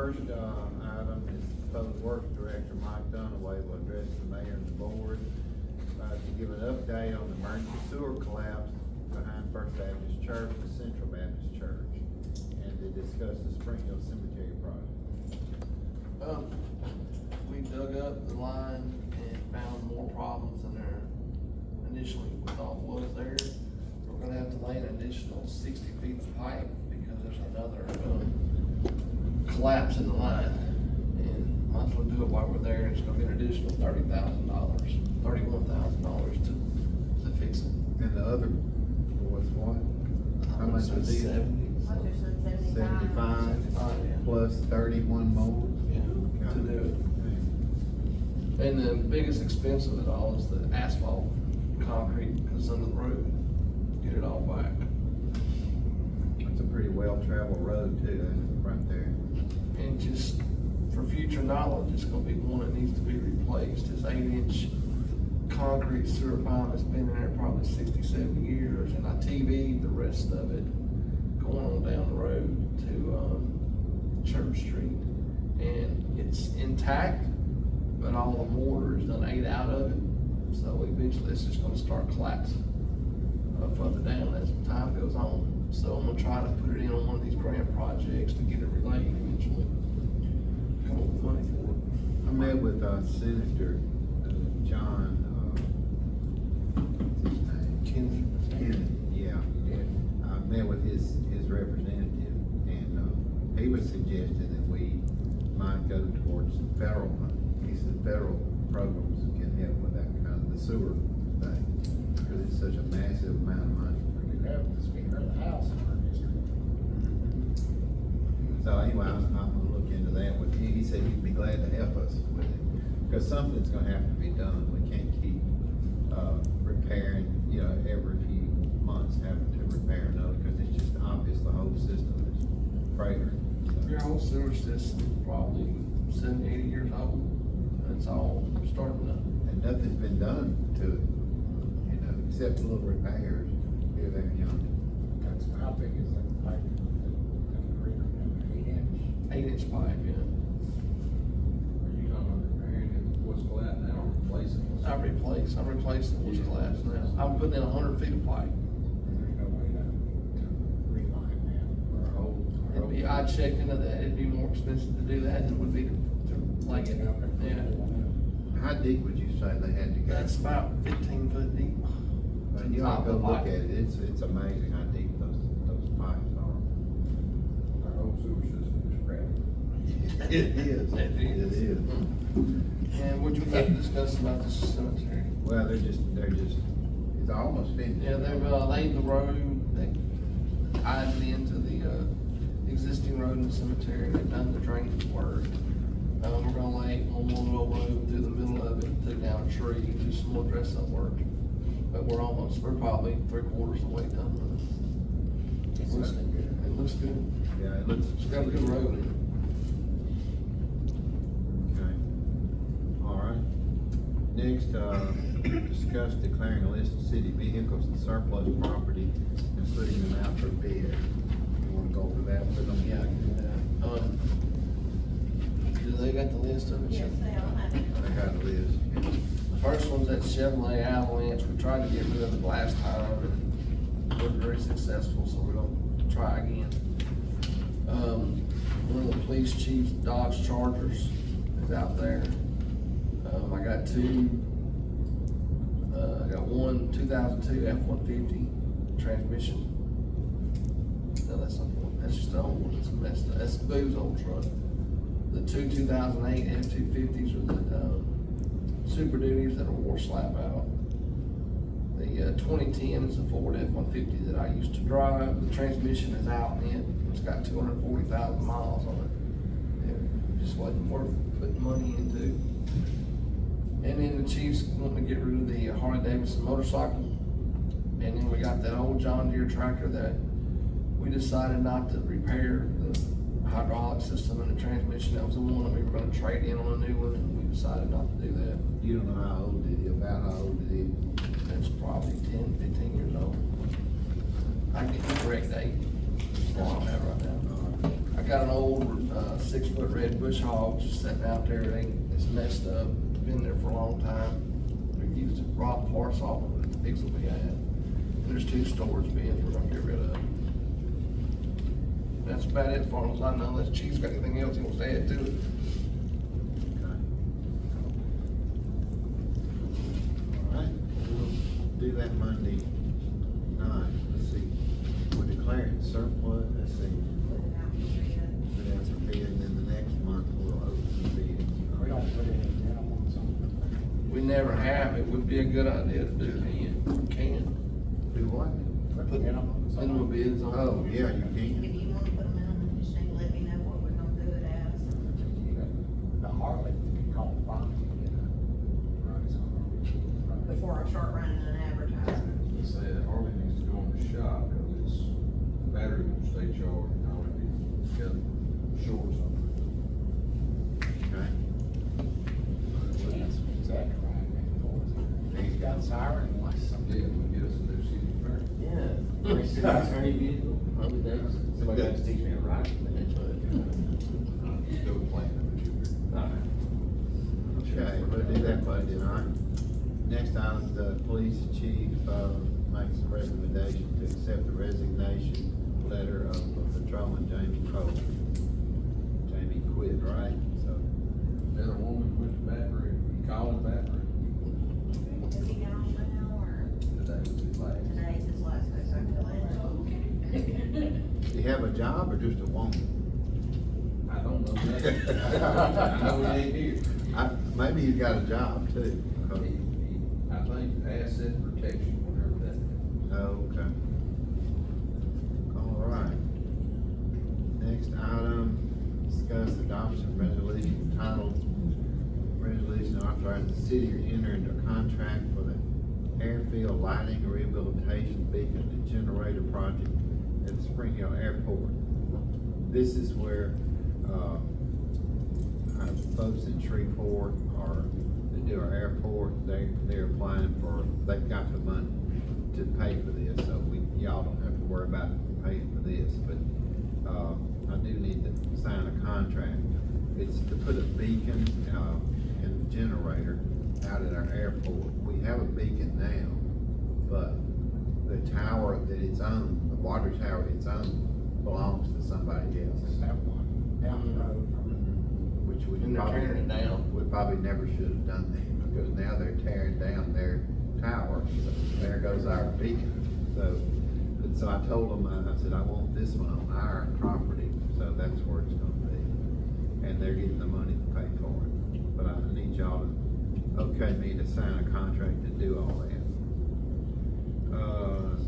first, item is Public Works Director Mike Dunaway will address the mayor and the board, to give an update on the emergency sewer collapse behind First Baptist Church and Central Baptist Church, and to discuss the Springhill Cemetery project. We dug up the line and found more problems than there initially we thought was there. We're gonna have to lay an additional 60 feet of pipe because there's another, collapse in the line. And might as well do it while we're there. It's gonna be an additional $31,000 to fix it. And the other was what? How much was it? 75 plus 31 more? Yeah, to do it. And the biggest expense of it all is the asphalt, concrete, because under the road, get it all back. It's a pretty well-traveled road too, that's right there. And just for future knowledge, it's gonna be one that needs to be replaced. It's 8-inch concrete sewer pipe that's been in there probably 60, 70 years, and I TV'd the rest of it going on down the road to Church Street. And it's intact, but all the mortar is done ate out of it. So eventually it's just gonna start collapsing further down as time goes on. So I'm gonna try to put it in on one of these grant projects to get it relayed eventually. Come up with money for it. I met with, Senator, John, what's his name? Kennedy, yeah. I met with his representative, and, he was suggesting that we might go towards some federal money. He said federal programs can help with that kind of the sewer thing, because it's such a massive amount of money. You have the speaker of the house in our district. So anyway, I'm gonna look into that with you. He said he'd be glad to help us with it, because something's gonna have to be done. We can't keep, repairing, every few months having to repair another, because it's just obvious the whole system is cratering. Your whole sewer system is probably 70, 80 years old. It's all starting to. And nothing's been done to it, except little repairs here, there, and yonder. That's how big is that pipe? An 8-inch. 8-inch pipe, yeah. Are you talking about repairing it, what's collapsed now, or replacing it? I'm replacing what's collapsed now. I'm putting in 100 feet of pipe. There's no way to reline that. I checked into that. It'd be more expensive to do that than it would be to lay it. Yeah. How deep would you say they had to go? That's about 15 foot deep. But you ought to go look at it. It's amazing how deep those pipes are. Our whole sewer system is cracked. It is. It is. And what you think to discuss about the cemetery? Well, it's almost finished. Yeah, they've laid the road, they tied it into the existing road in the cemetery, they've done the drainage work. We're gonna lay one more little road through the middle of it, take down a tree, do some more dress up work. But we're probably 3/4 of the way done with it. It looks good. Yeah, it looks. It's got a good road in it. Okay. All right. Next, discuss declaring a list of city vehicles and surplus property and putting them out for bid. You wanna go over that with them? Yeah, I can do that. Do they got the list of it? Yes, they all have it. I got a list. The first one's that Chevrolet Avalanche. We tried to get rid of it last time and wasn't very successful, so we're gonna try again. One of the police chief's Dodge Chargers is out there. I got two. I got one 2002 F-150 transmission. No, that's not the one. That's just the old one. It's messed up. That's Boo's old truck. The two 2008 F-250s are the Super Duties that are wore slap out. The 2010 is a Ford F-150 that I used to drive. The transmission is out in it. It's got 240,000 miles on it. It just wasn't worth putting money into. And then the Chiefs wanting to get rid of the Harley Davidson motorcycle. And then we got that old John Deere tractor that we decided not to repair the hydraulic system and the transmission. That was the one that we were gonna trade in on a new one, and we decided not to do that. You don't know how old it is, about how old it is. It's probably 10, 15 years old. I can get the correct date. That's all I have right now. I got an old 6-foot red bush hog just sitting out there, it's messed up, been there for a long time. We used to rob parts off of it, fix what we had. And there's 2 storage bins we're gonna get rid of. That's about it, as far as I know, unless Chief's got anything else he wants to add to it. Okay. All right, we'll do that Monday night. Let's see, we'll declare it surplus, let's see. Put it out for bid. Put out some bid, and then the next month we'll open the bid. We don't put any down on something. We never have, it would be a good idea to do it, can. Do what? Put minimum bids on. Oh, yeah, you If can. you wanna put them in, you just need to let me know what we're gonna do it as. The Harley, we call it fine, you know. Right, so. Before I start running an advertisement. They say that Harley needs to go in the shop, cause it's, battery won't stay charged, and all it is, got short something. Okay. That's exactly right, he's got siren lights. Yeah, we get us a new city fair. Yeah. Attorney vehicle, Harley Davidson. Somebody got to teach me to ride. Still playing it, but you Okay, we'll do that Monday night. Next item, the police chief, makes a recommendation to accept the resignation letter of Patrolman Jamie Cole. Jamie quit, right? So, the other woman went to Baton Rouge, he called Baton Rouge, Is he gone now, or today was his last. today's his last day, so I feel like. does he have a job or just a woman? I don't know that. I know he ain't here. Maybe he's got a job too. I think asset protection, whatever that is. Okay. All right. Next item, discuss adoption resolution titled Resolution authorizing the city to enter into a contract for the airfield lighting rehabilitation beacon and generator project at the Springhill Airport. This is where, our folks in Shreveport that do our airport, they're applying for, they've got the money to pay for this, so y'all don't have to worry about paying for this, but, I do need to sign a contract. It's to put a beacon, and generator out at our airport. We have a beacon now, but the tower that it's on, the water tower it's on, belongs to somebody else. That one, down the road from Which we And they're probably, tearing it down. we probably never should have done that, because now they're tearing down their tower, so there goes our beacon. So I told them, I said, I want this one on our property, so that's where it's gonna be. And they're getting the money to pay for it, but I need y'all to okay me to sign a contract to do all that.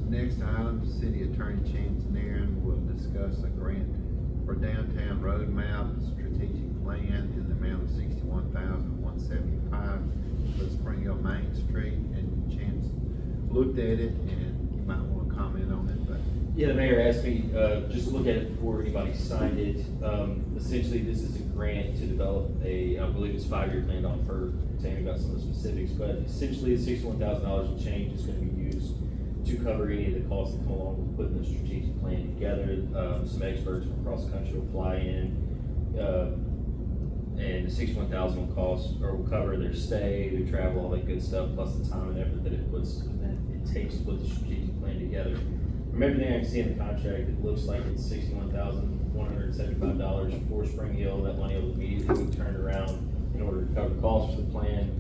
Next item, City Attorney Chance Nairn will discuss a grant for downtown road map strategic plan in the amount of $61,175 for Springhill Main Street, and Chance looked at it, and you might wanna comment on it, but. Yeah, the mayor asked me, just to look at it before anybody signed it. Essentially, this is a grant to develop I believe it's 5-year plan on for Tammy about some of the specifics, but essentially the $61,000 and change is gonna be used to cover any of the costs that come along with putting the strategic plan together. Some experts from across the country will fly in, and the $61,000 will cover their stay, their travel, all that good stuff, plus the time and effort that it takes to put the strategic plan together. From everything I can see in the contract, it looks like it's $61,175 for Springhill. That money will immediately be turned around in order to cover costs for the plan.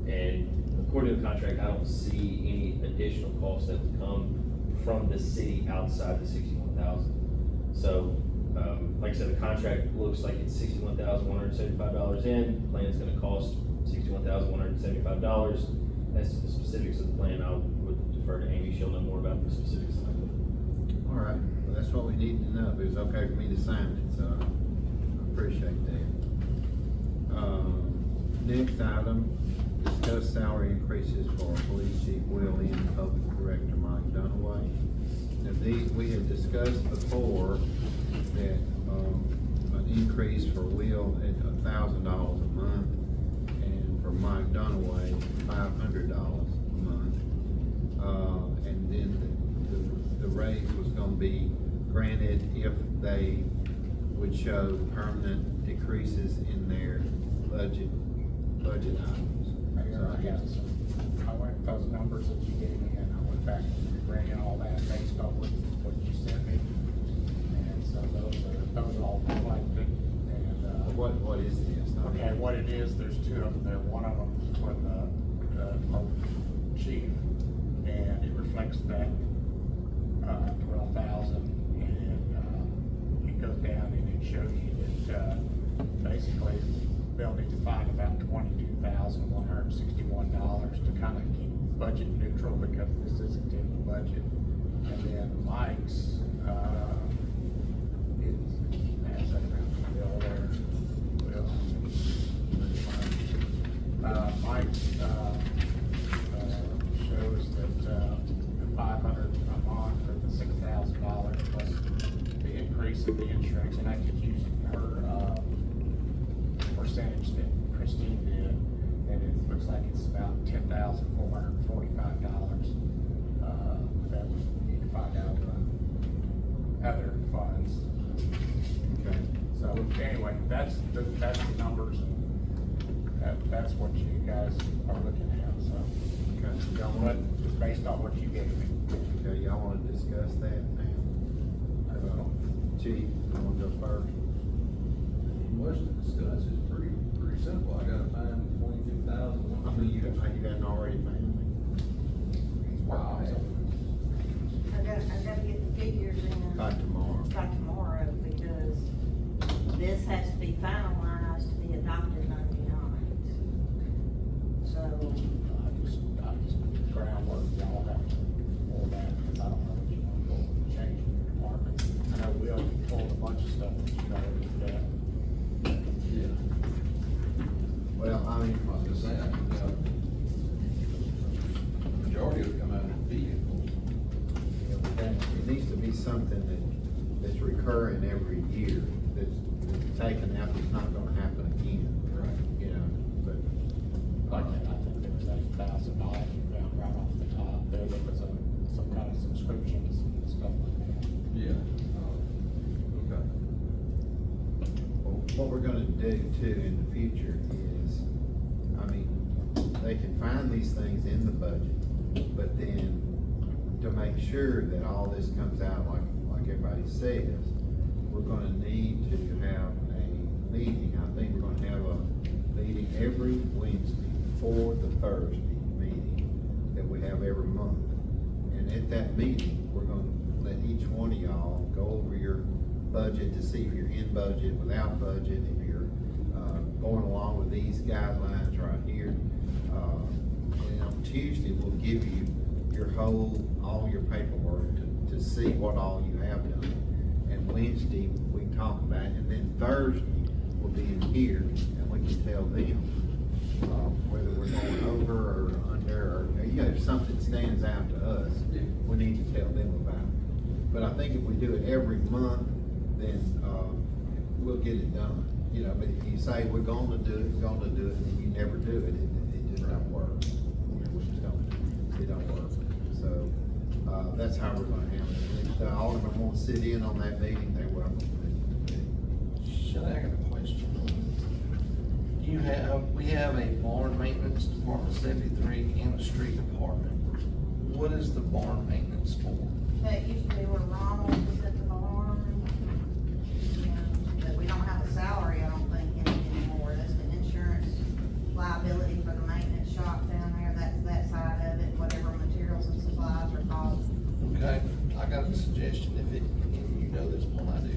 And according to the contract, I don't see any additional costs that would come from the city outside the $61,000. So, like I said, the contract looks like it's $61,175 in. The plan is gonna cost $61,175. That's the specifics of the plan. I would defer to Amy. She'll know more about the specifics of it. All right, well, that's what we need to know, but it's okay for me to sign it, so I appreciate that. Next item, discuss salary increases for Police Chief Will and Public Director Mike Dunaway. Now, we had discussed before that, an increase for Will at $1,000 a month, and for Mike Dunaway, $500 a month. And then the raise was gonna be granted if they would show permanent decreases in their budget items. Mayor, I got some, I went with those numbers that you gave me, and I went back and ran all that based on what you sent me. And so those all reflected, and, What is this? okay, what it is, there's two of them there. One of them is when the chief, and it reflects that, 12,000, and, it goes down and it shows you that, basically, they'll need to find about $22,161 to kind of keep budget neutral, because this isn't in the budget. And then Mike's, has that around the bill there. Mike's, shows that, the 500 a month for the $6,000 plus the increase in the insurance, and I could use her, percentage that Christine did, and it looks like it's about $10,445, that we need to find out, other funds. Okay. So anyway, that's the numbers, and that's what you guys are looking at, so. Okay. Y'all But want, it's based on what you gave me. okay, y'all wanna discuss that now? Chief, you wanna go first? Much to discuss, it's pretty simple, I gotta find 22,000. I mean, you hadn't already found it? Wow. I gotta get the figures in. By tomorrow. By tomorrow, because this has to be finalized to be adopted Monday night. So, I just groundwork, y'all have to pull that, because I don't know what you want to go and change in your department. I know Will pulled a bunch of stuff that you got over there. Yeah. Well, I mean, I was gonna say, majority will come out of vehicles. it needs to be something that's recurring every year, that's taken out, that's not gonna happen again. Right. You know, but. Like, I think there was $8,000 you found right off the top there, that was some kind of subscriptions and stuff like that. Yeah. Okay. What we're gonna do too in the future is, I mean, they can find these things in the budget, but then to make sure that all this comes out like everybody says, we're gonna need to have a meeting. I think we're gonna have a meeting every Wednesday before the Thursday meeting that we have every month. And at that meeting, we're gonna let each one of y'all go over your budget to see if you're in budget, without budget, if you're, going along with these guidelines right here. And on Tuesday, we'll give you all your paperwork to see what all you have done. And Wednesday, we can talk about it, and then Thursday, we'll be in here, and we can tell them, whether we're going over or under, or, you know, if something stands out to us, we need to tell them about it. But I think if we do it every month, then, we'll get it done. You know, but if you say we're gonna do it, and you never do it, it just don't work. You know, it don't work. So, that's how we're gonna handle it. If the alderman won't sit in on that meeting, they're welcome to. Shall I have a question? We have a barn maintenance department 73 and a street department. What is the barn maintenance for? that used to be where Ronald was at the barn. But we don't have a salary, I don't think, in it anymore. That's the insurance liability for the maintenance shop down there. That's that side of it, whatever materials and supplies are cost. Okay, I got a suggestion, if you know this one, I do.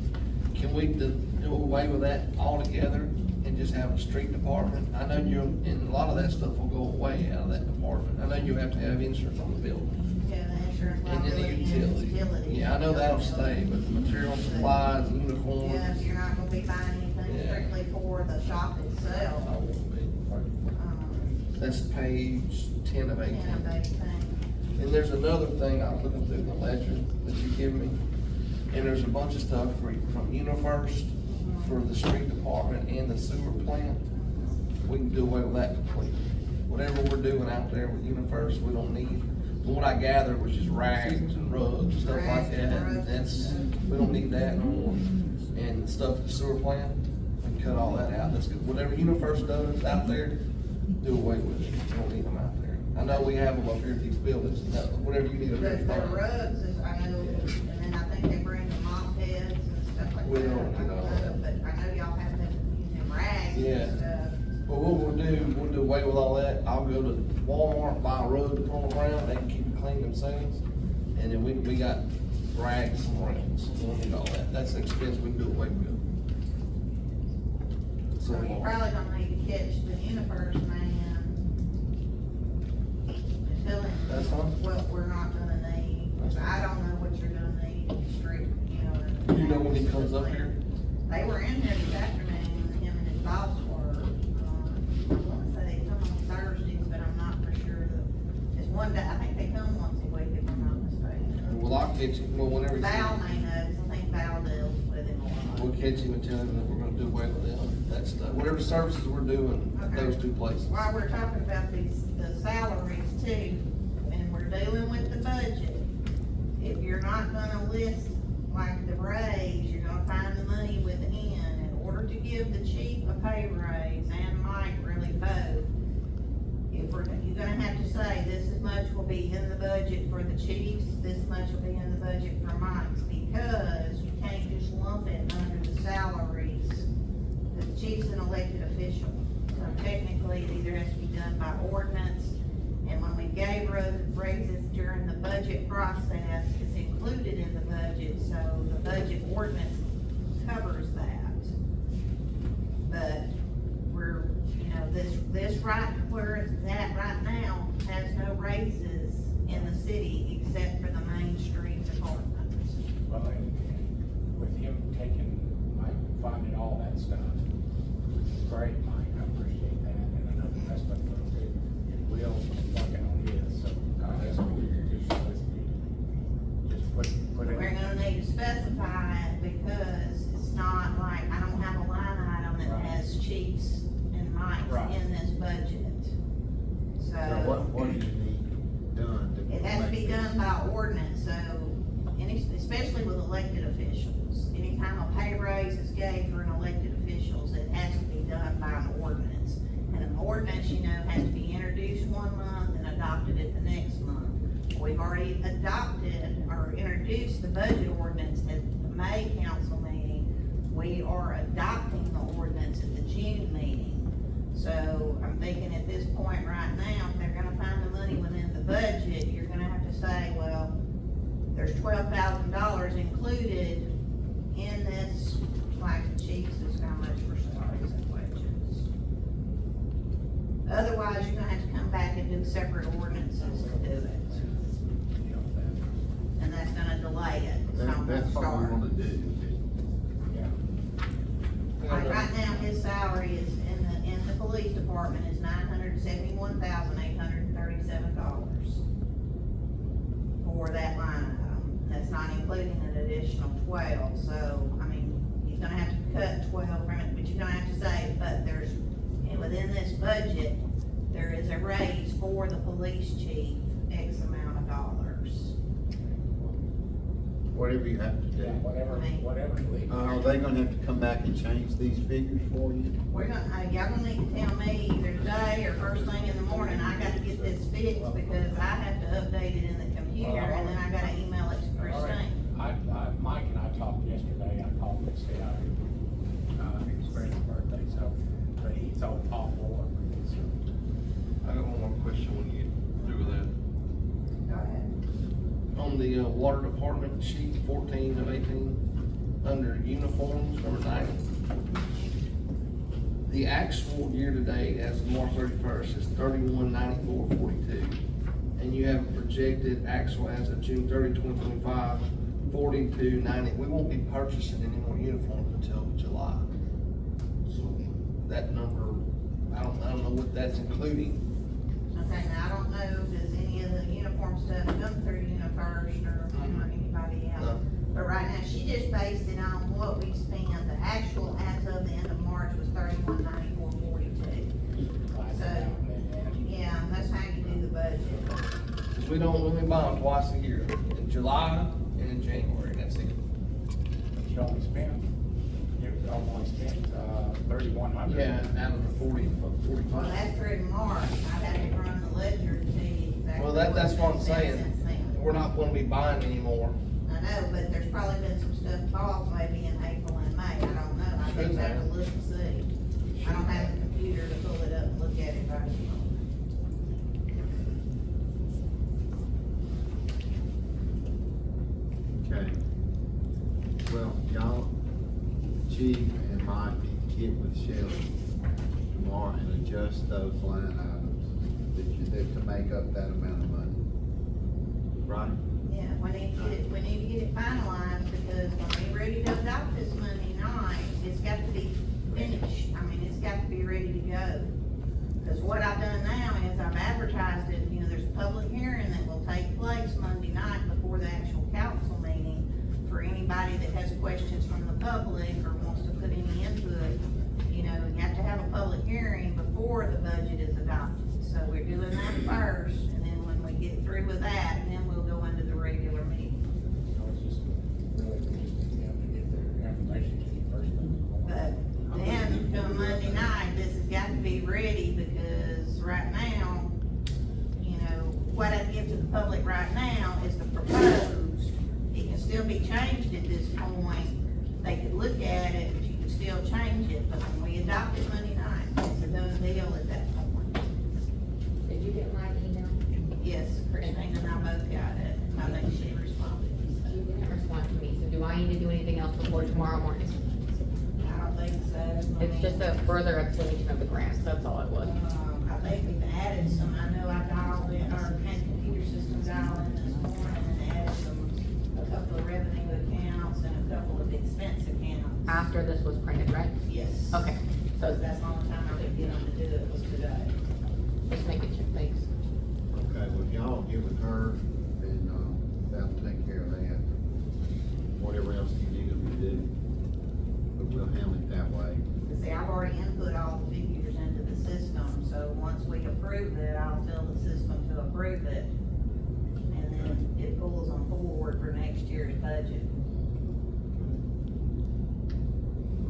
Can we do away with that altogether and just have a street department? I know and a lot of that stuff will go away out of that department. I know you have to have insurance on the building. Yeah, the insurance And then the liability and utility. utility. Yeah, I know that'll stay, but the material supplies, uniforms. Yeah, you're not gonna be buying anything Yeah. strictly for the shop I itself. won't be. That's page 10 of 18. 10 of 18. And there's another thing, I was looking through the ledger that you give me, and there's a bunch of stuff from UniFirst for the street department and the sewer plant. We can do away with that completely. Whatever we're doing out there with UniFirst, we don't need. From what I gathered was just rags and rugs, stuff like Rags and that. rugs. We don't need that no more. and the stuff at the sewer plant, and cut all that out. That's good. Whatever UniFirst does out there, do away with it. You don't need them out there. I know we have them up here at these buildings, whatever you need The, up there. the rugs is, I know, and then I think they bring the mop heads and stuff like We that. don't, I you know. know, but I know y'all have to use them rags Yeah. and stuff. Well, what we'll do away with all that. I'll go to Walmart, buy a rug to pull around, they can keep it clean themselves. And then we got rags and rags, we don't need all that. That's an expense we can do away with. So you probably don't need to catch the UniFirst man and tell him That's fine. what we're not gonna need. That's fine. I don't know what you're gonna need in the street, you know. You know when he comes up here? They were in here this afternoon, him and his boss were, I wanna say they come on Thursdays, but I'm not for sure. It's one day, I think they come once a week if I'm not mistaken. Well, I'll catch him, well, whenever. Val may know, 'cause I think Val deals with him a lot. We'll catch him and tell him that we're gonna do away with them, that stuff, whatever services we're doing at Okay. those two places. While we're talking about these, the salaries too, and we're dealing with the budget, if you're not gonna list like the raise, you're gonna find the money within, in order to give the chief a pay raise and Mike really both, you're gonna have to say, this is much will be in the budget for the chiefs, this much will be in the budget for Mike's, because you can't just lump it under the salaries. The chief's an elected official, so technically it either has to be done by ordinance, and when we gave raises during the budget process, it's included in the budget, so the budget ordinance covers that. But we're, you know, this right where it's at right now has no raises in the city except for the Main Street department. Well, and with him taking, like, finding all that stuff, great, Mike, I appreciate that, and I know the rest of them will too. And Will's working on his, so, that's what we just put it. We're gonna need to specify it because it's not like, I don't have a line item that Right. has chiefs and Mike's Right. in this budget. So what do you need done to? It has to be make this- done by ordinance, so, especially with elected officials. Anytime a pay raise is gave for an elected officials, it has to be done by an ordinance. And an ordinance, you know, has to be introduced one month and adopted at the next month. We've already adopted or introduced the budget ordinance at the May council meeting. We are adopting the ordinance at the June meeting. So I'm thinking at this point right now, if they're gonna find the money within the budget, you're gonna have to say, well, there's $12,000 included in this, like the chiefs is how much for salaries and wages. Otherwise, you're gonna have to come back and do separate ordinances to do it, and that's gonna delay it. It's not gonna That's what we start. wanna do. Yeah. Like right now, his salary is in the police department is $971,837 for that line item. That's not including an additional 12, so, I mean, he's gonna have to cut 12 from it, but you're gonna have to say, but there's, and within this budget, there is a raise for the police chief, X amount of dollars. Whatever you have to do. Yeah, whatever legal. Are they gonna have to come back and change these figures for you? We're gonna, y'all gonna need to tell me either today or first thing in the morning, I gotta get this fixed, because I have to update it in the computer, and then I gotta email it to All right. Christine. Mike and I talked yesterday, I called him and said, it was Fred's birthday, so, but he's all board with it, so. I got one more question when you do with that. Go ahead. On the water department sheet 14 of 18, under uniforms, number 90. The actual year-to-date as of March 31st is 3194.42. And you have a projected actual as of June 30, 2025, 4290. We won't be purchasing any more uniforms until July. So that number, I don't know what that's including. Okay, now, I don't know, does any of the uniform stuff come through UniFirst or anybody else? No. But right now, she just based it on what we spent, the actual as of the end of March was 3194.42. Yeah, that's how you do the budget. Because we don't only buy them twice a year, in July and in January, that's it. But you only spend only spent, 3,100. Yeah, out of the 40, Well, 45. that's through March, I'd have to run the ledger to tell you exactly. Well, that's what I'm what's been saying. spent since then. We're not gonna be buying anymore. I know, but there's probably been some stuff bought maybe in April and May, I don't know, I think Should I have have. to look and see. I don't have a computer to pull it up and look at it right now. Okay. Well, y'all, Chief and Mike need to get with Shelley tomorrow and adjust those line items that can make up that amount of money. Right? Yeah, we need to get it finalized, because when we're ready to adopt this Monday night, it's got to be finished, I mean, it's got to be ready to go. Cause what I've done now is I've advertised it, you know, there's a public hearing that will take place Monday night before the actual council meeting, for anybody that has questions from the public or wants to put any input. You know, you have to have a public hearing before the budget is adopted, so we're doing that first, and then when we get through with that, then we'll go into the regular meeting. So it's just really, you have to get their information to you first thing in the morning. But then, come Monday night, this has got to be ready, because right now, you know, what I give to the public right now is the proposed. It can still be changed at this point. They could look at it, but you can still change it, but when we adopt it Monday night, it's a done deal at that point. Did you get my email? Yes, Christine and I both got it. I think she responded. You didn't respond to me, so do I need to do anything else before tomorrow morning? I don't think so. It's just a further explanation of the grants, that's all it was. I think we've added some, I know I dialed in, our computer system dialed in this morning and added a couple of revenue accounts and a couple of expense accounts. After this was printed, right? Yes. Okay, So so that's the only time I could get them to do it was today. just making sure, thanks. Okay, well, if y'all get with her, then, that'll take care of that. Whatever else you need them to do, but we'll handle it that way. You see, I've already input all the figures into the system, so once we approve it, I'll tell the system to approve it. And then it pulls them forward for next year's budget.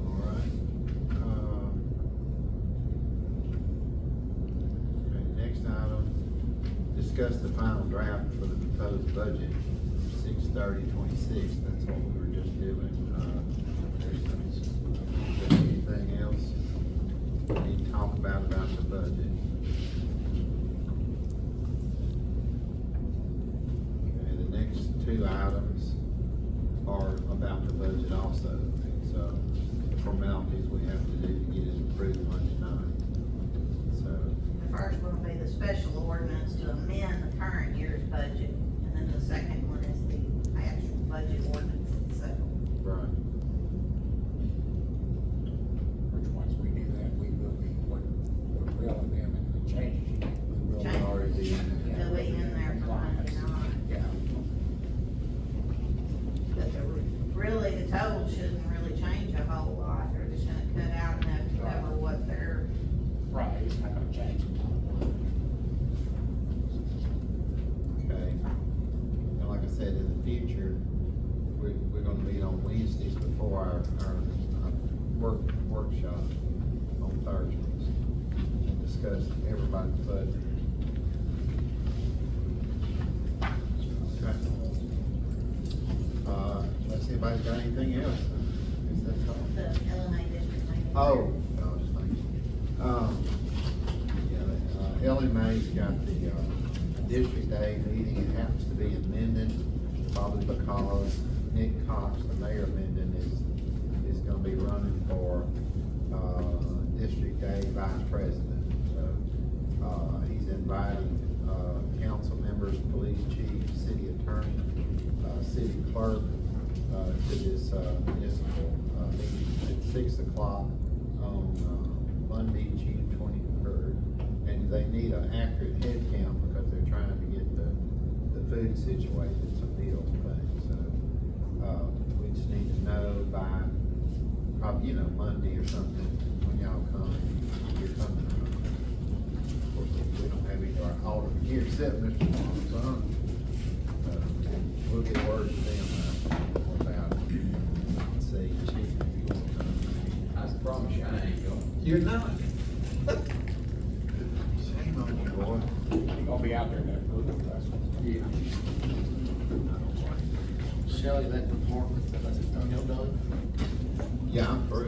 All right. Okay, next item, discuss the final draft for the proposed budget, 6/30/26. That's what we were just doing. Is there anything else we need to talk about the budget? Okay, the next two items are about the budget also. It's, formalities we have to do to get it approved Monday night. So, The first one will be the special ordinance to amend the current year's budget, and then the second one is the actual budget ordinance itself. right. Which once we do that, we will be, what will them and the changes you make, we will. Change. Already be in there. They'll be in there for Monday night. Yeah. But really, the total shouldn't really change a whole lot, they're just gonna cut out enough to cover what they're, Right, it's not gonna change. Okay. And like I said, in the future, we're gonna meet on Wednesdays before our workshop on Thursdays and discuss everybody's budget. Okay. Unless anybody's got anything else, is that all? the LMA district meeting. Oh, gosh, thank you. Yeah, LMA's got the, District A meeting, it happens to be in Minden, probably because Nick Cox, the mayor of Minden, is gonna be running for, District A vice president. So, he's inviting, council members, police chief, city attorney, city clerk, to this, municipal, meeting at 6 o'clock on, Monday, June 23rd. And they need an accurate head count because they're trying to get the food situated, some meals things. So, we just need to know by probably, Monday or something when y'all come, you're coming. Of course, we don't have either our alderman here except Mr. Martin's son. We'll get word to them about it. Let's see, chief, if you want to come. I was Promise you, I ain't going. You're not. Shame on you, boy. You're gonna be out there next week. Yeah. Shelley, that department, that's done, y'all done? Yeah, I'm through.